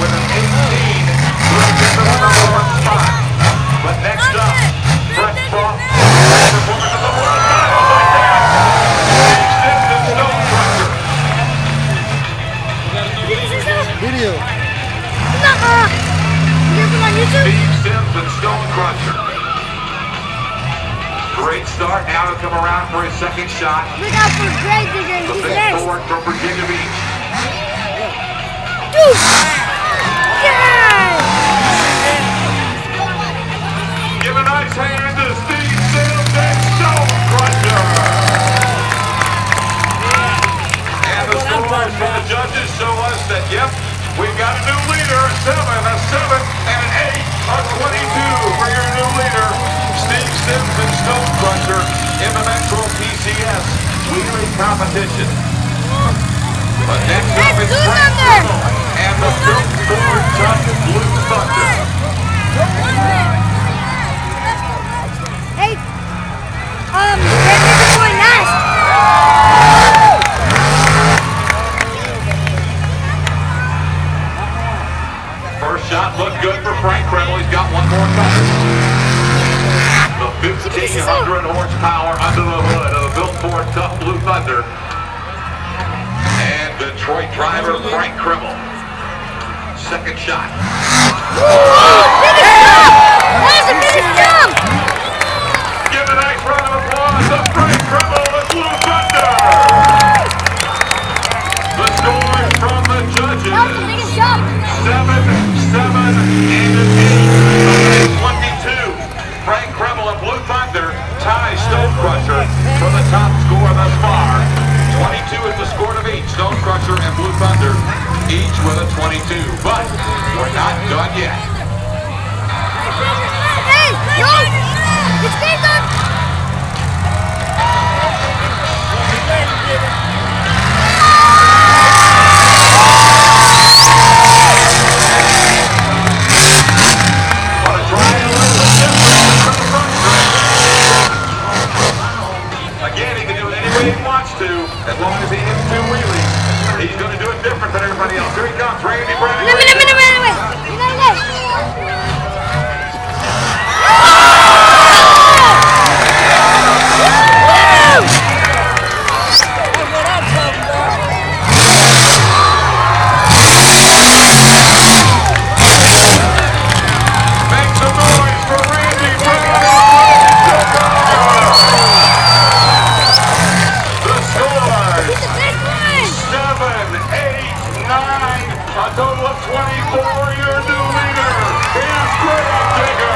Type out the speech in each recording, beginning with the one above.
with an 18 moves into the number one spot. But next up, fresh from performance of the world titles like that. Steve Simpson, Stone Crusher. Video. Steve Simpson, Stone Crusher. Great start. Now to come around for his second shot. Look out for Greg Digger. The He's big next. forward from Virginia Beach. Dude! Yeah! Give a nice hand to Steve Simpson, Stone Crusher. And the scores from the judges show us that, yep, we've got a new leader, a 7, and an 8, a 22 for your new leader, Steve Simpson, Stone Crusher, in the Metro PCS wheelie competition. But next up is Frank Cribble and the Built Ford Truck Blue Thunder. Hey, they're going nice. First shot looked good for Frank Cribble. He's got one more coming. The 1,500 horsepower under the hood of the Built Ford Tough Blue Thunder. And Detroit driver Frank Cribble. Second shot. Biggest jump! That was the biggest jump! Give a nice round of applause to Frank Cribble, the Blue Thunder. The scores from the judges. That was the biggest jump! 7, and an 8, 22. Frank Cribble and Blue Thunder ties Stone Crusher for the top score thus far. 22 is the score of each. Stone Crusher and Blue Thunder each with a 22. But we're not done yet. Hey, yo! It's game done! Again, he can do it any way he wants to, as long as he hits two wheelies. He's going to do it different than everybody else. Here he comes, Randy Brennan. Wait. Make some noise for Randy Brennan. The scores. 7, 8, 9, a total of 24. Your new leader is Greg Digger.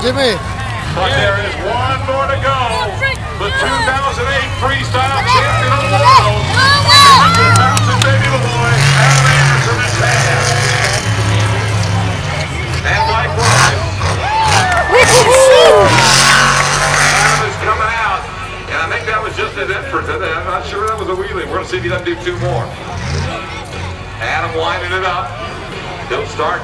Jimmy. But there is one more to go. The 2008 freestyle champion of the world. The mountain baby boy, Adam Anderson is back. And likewise, Adam is coming out. And I think that was just his effort. I'm not sure that was a wheelie. We're going to see if he doesn't do two more. Adam winding it up. He'll start.